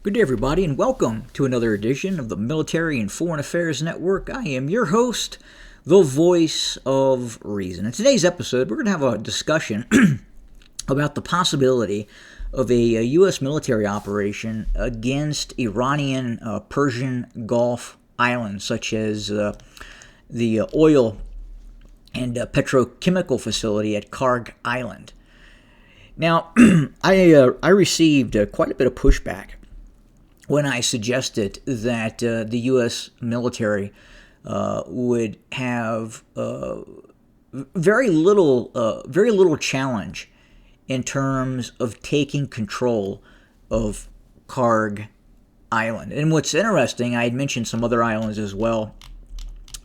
Good day, everybody, and welcome to another edition of the Military and Foreign Affairs Network. I am your host, the voice of reason. In today's episode, we're going to have a discussion about the possibility of a U.S. military operation against Iranian Persian Gulf islands, such as the oil and petrochemical facility at Kharg Island. Now, I received quite a bit of pushback when I suggested that the U.S. military would have very little challenge in terms of taking control of Kharg Island. And what's interesting, I had mentioned some other islands as well,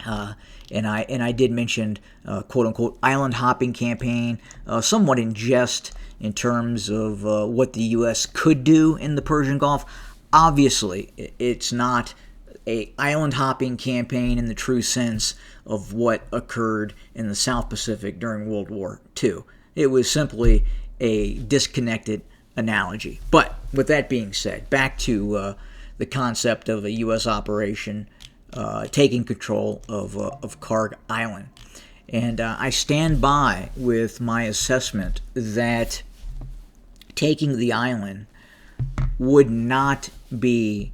and I did mention quote unquote island hopping campaign, somewhat in jest in terms of what the U.S. could do in the Persian Gulf. Obviously, it's not an island hopping campaign in the true sense of what occurred in the South Pacific during World War II. It was simply a disconnected analogy. But with that being said, back to the concept of a U.S. operation taking control of Kharg Island. And I stand by with my assessment that taking the island would not be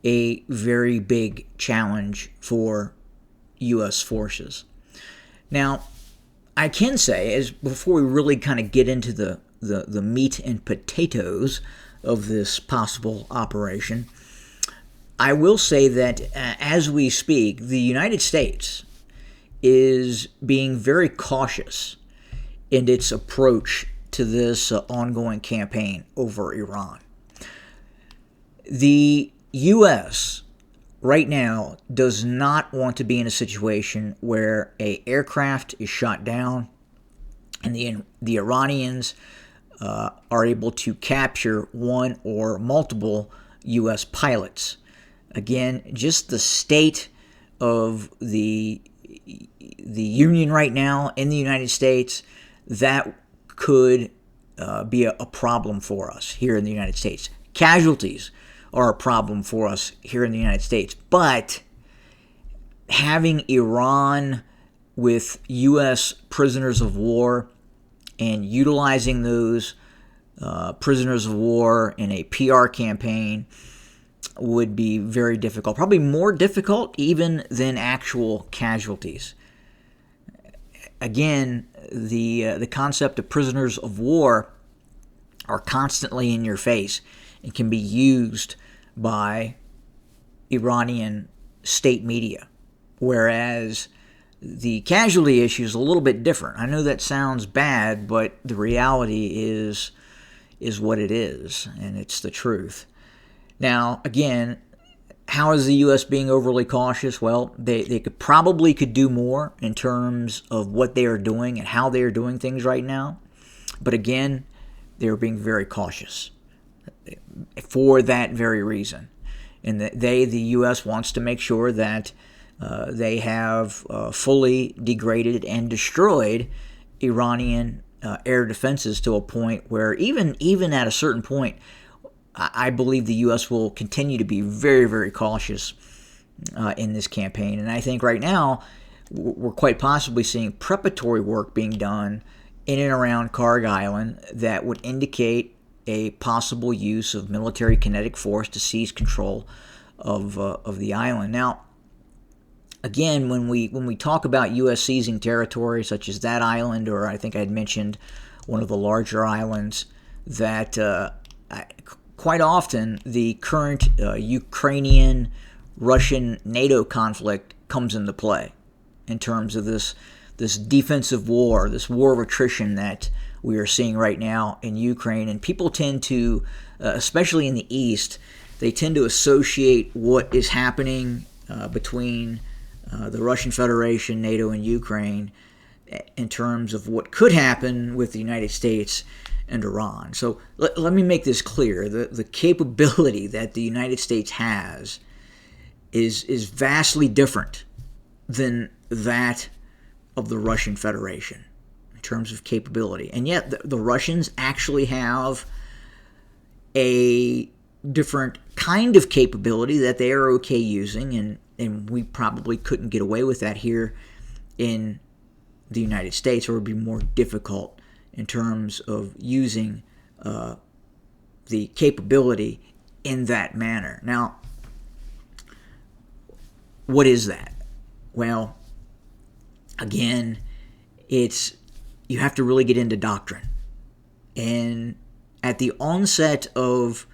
a very big challenge for U.S. forces. Now, I can say, as before we really kind of get into the meat and potatoes of this possible operation, I will say that as we speak, the United States is being very cautious in its approach to this ongoing campaign over Iran. The U.S. right now does not want to be in a situation where an aircraft is shot down and the Iranians are able to capture one or multiple U.S. pilots. Again, just the state of the Union right now in the United States, that could be a problem for us here in the United States. Casualties are a problem for us here in the United States. But having Iran with U.S. prisoners of war and utilizing those prisoners of war in a PR campaign would be very difficult, probably more difficult even than actual casualties. Again, the concept of prisoners of war are constantly in your face and can be used by Iranian state media, whereas the casualty issue is a little bit different. I know that sounds bad, but the reality is what it is, and it's the truth. Now, again, how is the U.S. being overly cautious? Well, they could do more in terms of what they are doing and how they are doing things right now. But again, they're being very cautious for that very reason. And the U.S. wants to make sure that they have fully degraded and destroyed Iranian air defenses to a point where even at a certain point, I believe the U.S. will continue to be very, very cautious in this campaign. And I think right now we're quite possibly seeing preparatory work being done in and around Kharg Island that would indicate a possible use of military kinetic force to seize control of the island. Now, again, when we talk about U.S. seizing territory such as that island, or I think I had mentioned one of the larger islands, that quite often the current Ukrainian-Russian NATO conflict comes into play in terms of this defensive war, this war of attrition that we are seeing right now in Ukraine. And people tend to, especially in the East, they tend to associate what is happening between the Russian Federation, NATO, and Ukraine in terms of what could happen with the United States and Iran. So let me make this clear. The capability that the United States has is vastly different than that of the Russian Federation in terms of capability. And yet the Russians actually have a different kind of capability that they are okay using, and we probably couldn't get away with that here in the United States, or it would be more difficult in terms of using the capability in that manner. Now, what is that? Well, again, you have to really get into doctrine. And at the onset of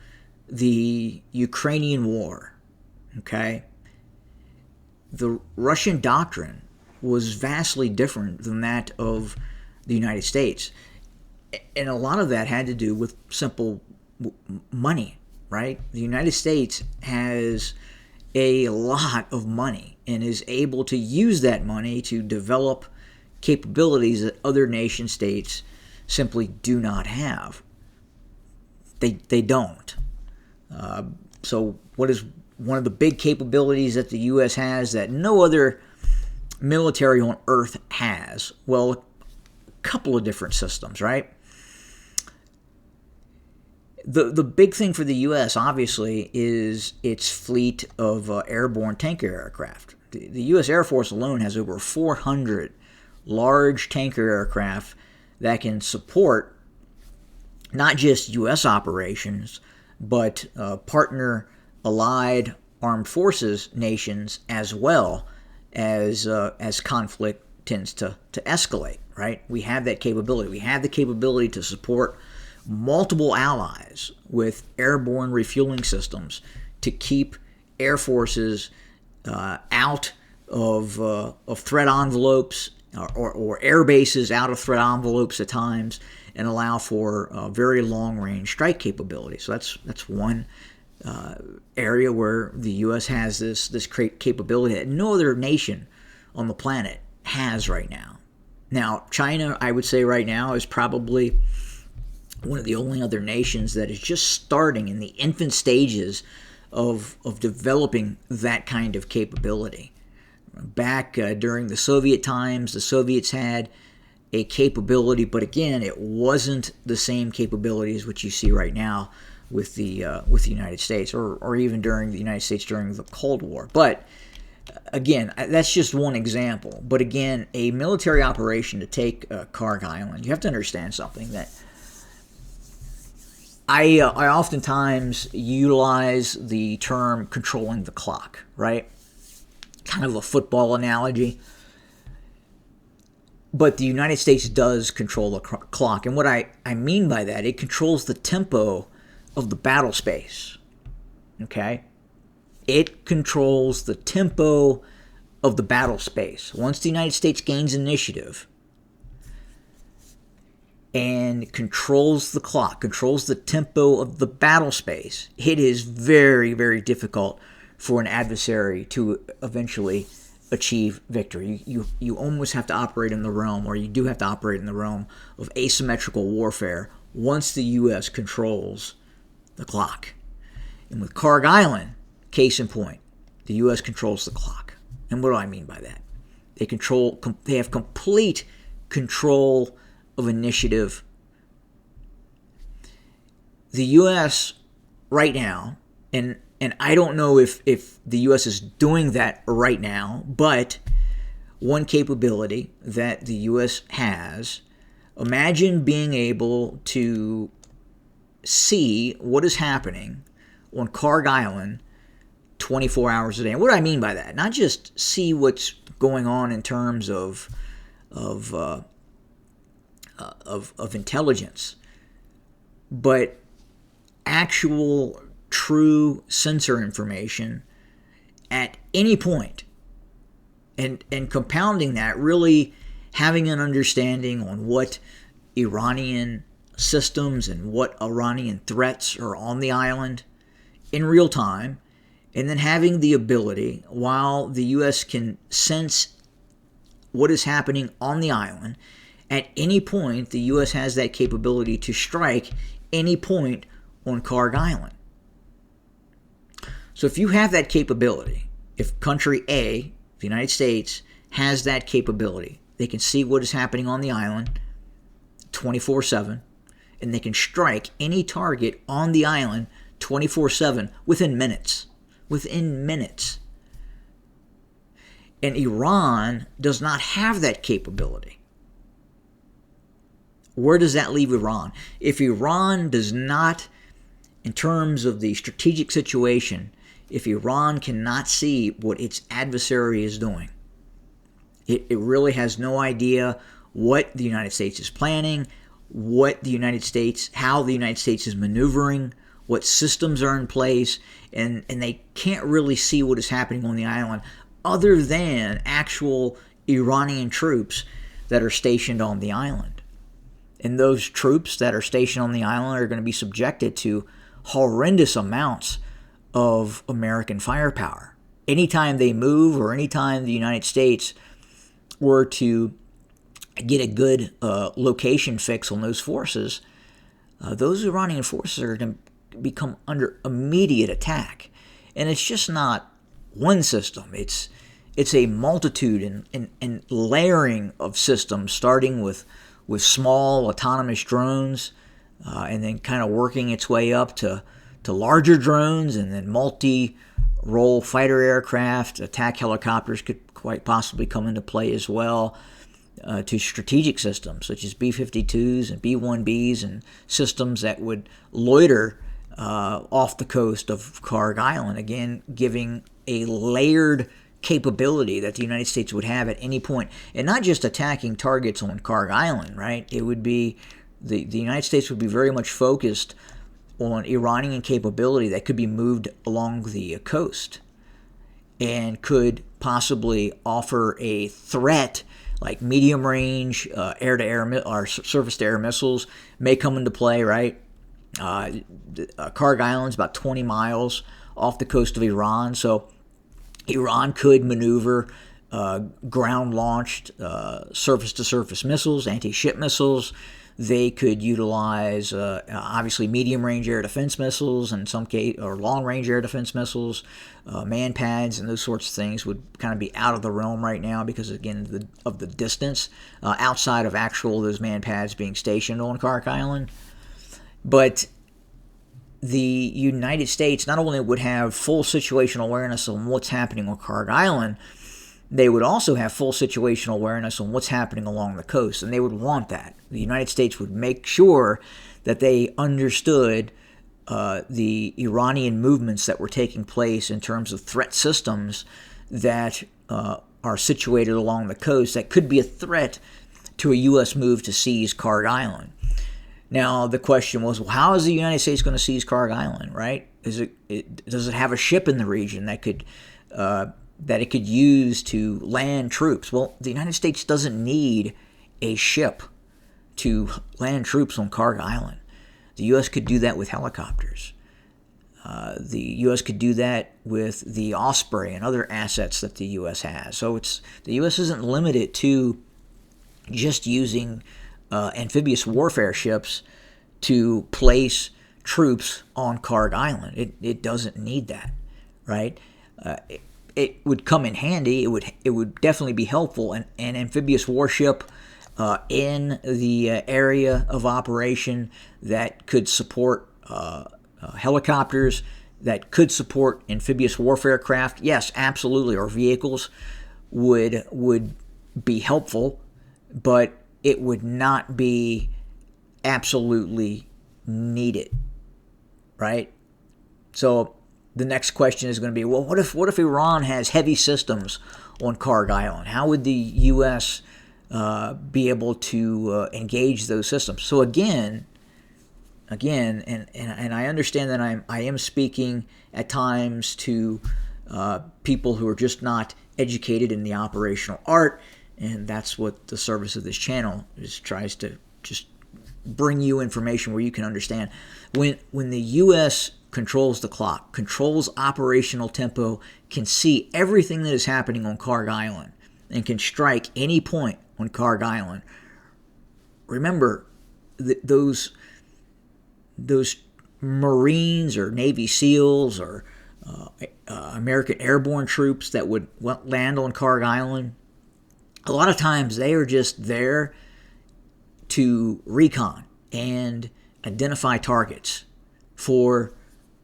the Ukrainian war, okay, the Russian doctrine was vastly different than that of the United States. And a lot of that had to do with simple money, right? The United States has a lot of money and is able to use that money to develop capabilities that other nation states simply do not have. They don't. So what is one of the big capabilities that the U.S. has that no other military on Earth has? Well, a couple of different systems, right? The big thing for the U.S., obviously, is its fleet of airborne tanker aircraft. The U.S. Air Force alone has over 400 large tanker aircraft that can support not just U.S. operations, but partner allied armed forces nations as well as conflict tends to escalate, right? We have that capability. We have the capability to support multiple allies with airborne refueling systems to keep air forces out of threat envelopes or air bases out of threat envelopes at times, and allow for very long-range strike capability. So that's one area where the U.S. has this capability that no other nation on the planet has right now. Now, China, I would say right now, is probably one of the only other nations that is just starting in the infant stages of developing that kind of capability. Back during the Soviet times, the Soviets had a capability, but again, it wasn't the same capabilities which you see right now with the United States, or even during the United States during the Cold War. But again, that's just one example. But again, a military operation to take Kharg Island, you have to understand something that I oftentimes utilize the term controlling the clock, right? Kind of a football analogy. But the United States does control the clock. And what I mean by that, it controls the tempo of the battle space. Okay? It controls the tempo of the battle space. Once the United States gains initiative and controls the clock, controls the tempo of the battle space, it is very, very difficult for an adversary to eventually achieve victory. You almost have to operate in the realm, or you do have to operate in the realm of asymmetrical warfare once the U.S. controls the clock. And with Kharg Island, case in point, the U.S. controls the clock. And what do I mean by that? They have complete control of initiative. The U.S. right now, and I don't know if the U.S. is doing that right now, but one capability that the U.S. has, imagine being able to see what is happening on Kharg Island 24 hours a day. And what do I mean by that? Not just see what's going on in terms of intelligence, but actual true sensor information at any point, and compounding that, really having an understanding on what Iranian systems and what Iranian threats are on the island in real time, and then having the ability, while the U.S. can sense what is happening on the island, at any point the U.S. has that capability to strike any point on Kharg Island. So if you have that capability, if country A, the United States, has that capability, they can see what is happening on the island 24/7, and they can strike any target on the island 24/7 within minutes. Within minutes. And Iran does not have that capability. Where does that leave Iran? If Iran does not, in terms of the strategic situation, if Iran cannot see what its adversary is doing, it really has no idea what the United States is planning, how the United States is maneuvering, what systems are in place, and they can't really see what is happening on the island other than actual Iranian troops that are stationed on the island. And those troops that are stationed on the island are going to be subjected to horrendous amounts of American firepower. Anytime they move or anytime the United States were to get a good location fix on those forces, those Iranian forces are going to become under immediate attack. And it's just not one system. It's a multitude and layering of systems, starting with small autonomous drones, and then kind of working its way up to larger drones, and then multi-role fighter aircraft, attack helicopters could quite possibly come into play as well, to strategic systems such as B-52s and B-1Bs and systems that would loiter off the coast of Kharg Island, again giving a layered capability that the United States would have at any point, and not just attacking targets on Kharg Island, right? It would be the United States would be very much focused on Iranian capability that could be moved along the coast and could possibly offer a threat like medium range air-to-air or surface-to-air missiles may come into play, right? Kharg Island's about 20 miles off the coast of Iran, so Iran could maneuver ground-launched surface-to-surface missiles, anti-ship missiles. They could utilize, obviously, medium-range air defense missiles, and some case, or long-range air defense missiles, man pads, and those sorts of things would kind of be out of the realm right now because, again, of the distance outside of those man pads being stationed on Kharg Island. But the United States not only would have full situational awareness on what's happening on Kharg Island, they would also have full situational awareness on what's happening along the coast, and they would want that. The United States would make sure that they understood the Iranian movements that were taking place in terms of threat systems that are situated along the coast that could be a threat to a U.S. move to seize Kharg Island. Now, the question was, well, how is the United States going to seize Kharg Island, right? Does it have a ship in the region that it could use to land troops? Well, the United States doesn't need a ship to land troops on Kharg Island. The U.S. could do that with helicopters. The U.S. could do that with the Osprey and other assets that the U.S. has. So the U.S. isn't limited to just using amphibious warfare ships to place troops on Kharg Island. It doesn't need that, right? It would come in handy. It would definitely be helpful. An amphibious warship in the area of operation that could support helicopters, that could support amphibious warfare craft, yes, absolutely, or vehicles would be helpful, but it would not be absolutely needed, right? So the next question is going to be, well, what if Iran has heavy systems on Kharg Island? How would the U.S. Be able to engage those systems? So again, and I understand that I am speaking at times to people who are just not educated in the operational art, and that's what the service of this channel tries to just bring you information where you can understand. When the U.S. controls the clock, controls operational tempo, can see everything that is happening on Kharg Island, and can strike any point on Kharg Island, remember those Marines or Navy SEALs or American airborne troops that would land on Kharg Island, a lot of times they are just there to recon and identify targets for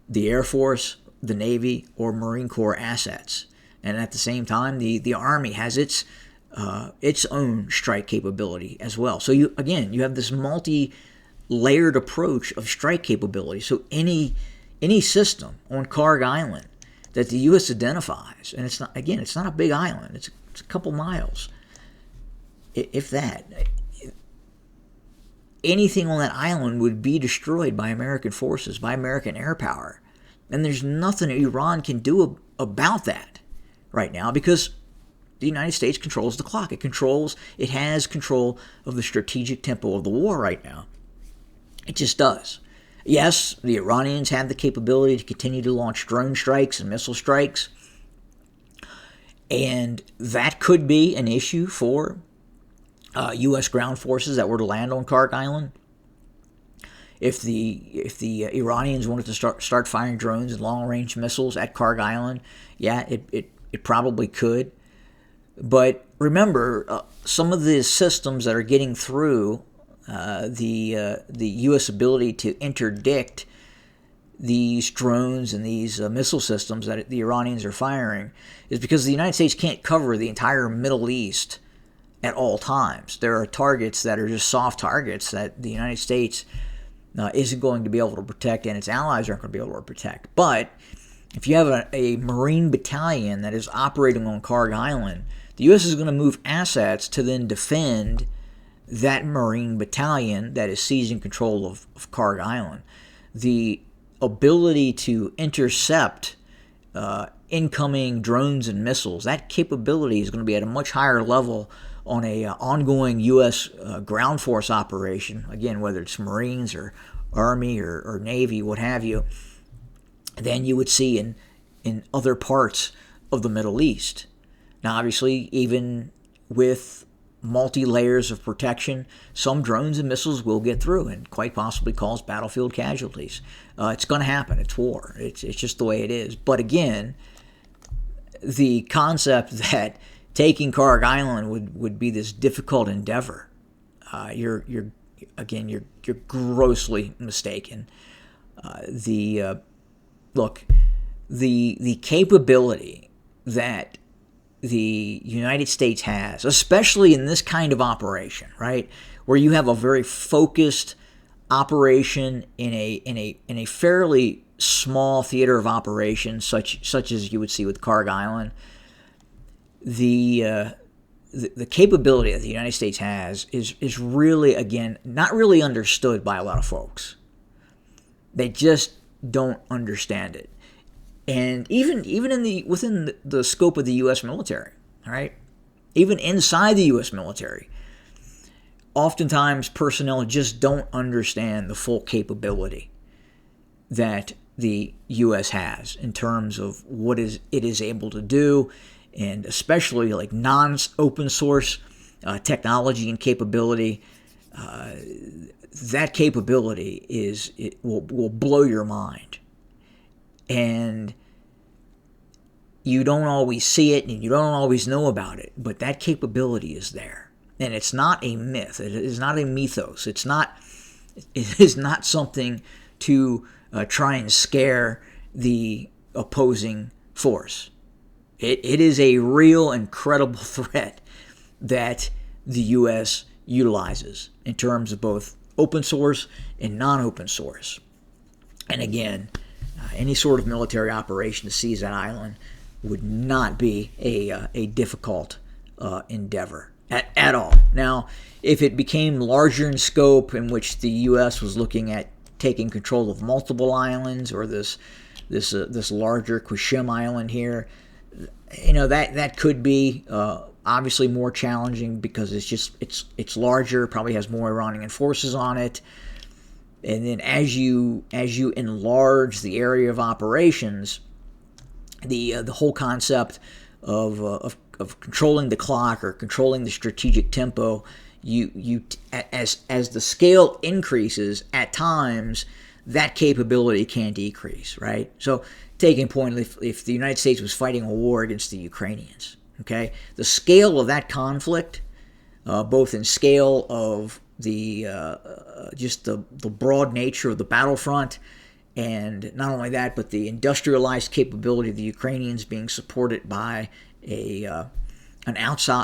the Air Force, the Navy, or Marine Corps assets. And at the same time, the Army has its own strike capability as well. So you have this multi-layered approach of strike capability. So any system on Kharg Island that the U.S. identifies, and it's not a big island. It's a couple miles, if that. Anything on that island would be destroyed by American forces, by American air power. And there's nothing Iran can do about that right now, because the United States controls the clock. It has control of the strategic tempo of the war right now. It just does. Yes, the Iranians have the capability to continue to launch drone strikes and missile strikes, and that could be an issue for U.S. ground forces that were to land on Kharg Island. If the Iranians wanted to start firing drones and long-range missiles at Kharg Island, yeah, it probably could. But remember, some of the systems that are getting through the U.S. ability to interdict these drones and these missile systems that the Iranians are firing is because the United States can't cover the entire Middle East at all times. There are targets that are just soft targets that the United States isn't going to be able to protect, and its allies aren't going to be able to protect. But if you have a Marine battalion that is operating on Kharg Island, the U.S. is going to move assets to then defend that Marine battalion that is seizing control of Kharg Island. The ability to intercept incoming drones and missiles, that capability is going to be at a much higher level on a ongoing U.S. ground force operation, again, whether it's Marines or Army or Navy, what have you, than you would see in other parts of the Middle East. Now, obviously, even with multi-layers of protection, some drones and missiles will get through and quite possibly cause battlefield casualties. It's going to happen. It's war. It's just the way it is. But again, the concept that taking Kharg Island would be this difficult endeavor, you're grossly mistaken. The capability that the United States has, especially in this kind of operation, right, where you have a very focused operation in a fairly small theater of operations, such as you would see with Kharg Island. The capability that the United States has is really, again, not really understood by a lot of folks. They just don't understand it. And even within the scope of the U.S. military, all right, even inside the U.S. military, oftentimes personnel just don't understand the full capability that the U.S. has in terms of what it is able to do, and especially like non-open source technology and capability. That capability will blow your mind. And you don't always see it and you don't always know about it, but that capability is there. And it's not a myth. It is not a mythos. It is not something to try and scare the opposing force. It is a real, incredible threat that the U.S. utilizes in terms of both open source and non-open source. And again, any sort of military operation to seize that island would not be a difficult endeavor at all. Now, if it became larger in scope, in which the U.S. was looking at taking control of multiple islands, or this larger Qasem Island here, that could be obviously more challenging because it's larger, probably has more Iranian forces on it. And then as you enlarge the area of operations, the whole concept of controlling the clock or controlling the strategic tempo, as the scale increases, at times that capability can decrease, right? So taking point, if the United States was fighting a war against the Ukrainians, okay, the scale of that conflict, both in scale of the broad nature of the battlefront, And not only that, but the industrialized capability of the Ukrainians being supported by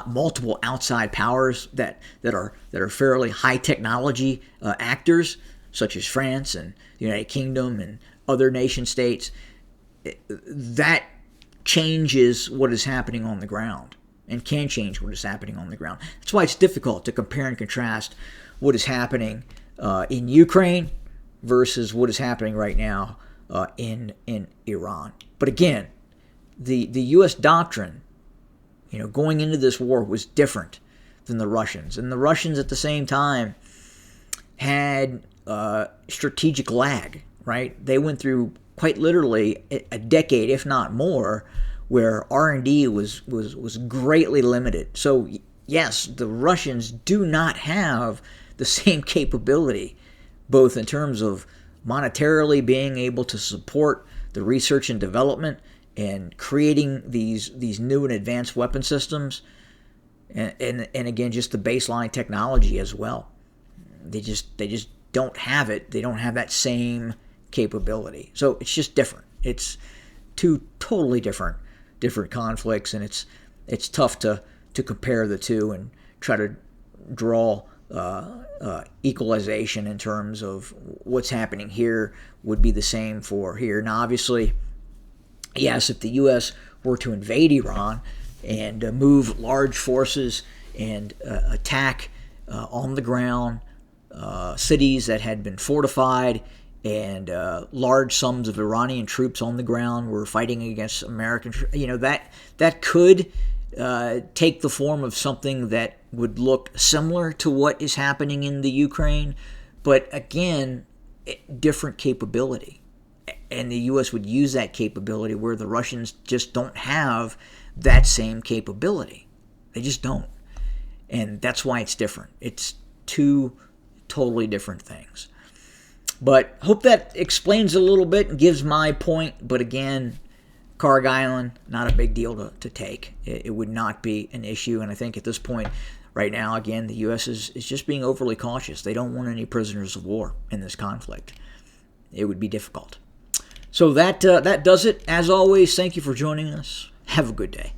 multiple outside powers that are fairly high technology actors, such as France and the United Kingdom and other nation states. That changes what is happening on the ground, and can change what is happening on the ground. That's why it's difficult to compare and contrast what is happening in Ukraine versus what is happening right now in Iran. But again, the U.S. doctrine, going into this war was different than the Russians. And the Russians at the same time had strategic lag, right? They went through quite literally a decade, if not more, where R&D was greatly limited. So yes, the Russians do not have the same capability, both in terms of monetarily being able to support the research and development and creating these new and advanced weapon systems, and again, just the baseline technology as well. They just don't have it. They don't have that same capability. So it's just different. It's two totally different conflicts, and it's tough to compare the two and try to draw equalization in terms of what's happening here would be the same for here. Now, obviously, yes, if the U.S. were to invade Iran and move large forces and attack on the ground cities that had been fortified, and large sums of Iranian troops on the ground were fighting against American troops, that could take the form of something that would look similar to what is happening in the Ukraine, but again, different capability. And the U.S. would use that capability where the Russians just don't have that same capability. They just don't. And that's why it's different. It's two totally different things. But hope that explains a little bit and gives my point. But again, Kharg Island, not a big deal to take. It would not be an issue. And I think at this point, right now, again, the U.S. is just being overly cautious. They don't want any prisoners of war in this conflict. It would be difficult. So that does it. As always, thank you for joining us. Have a good day.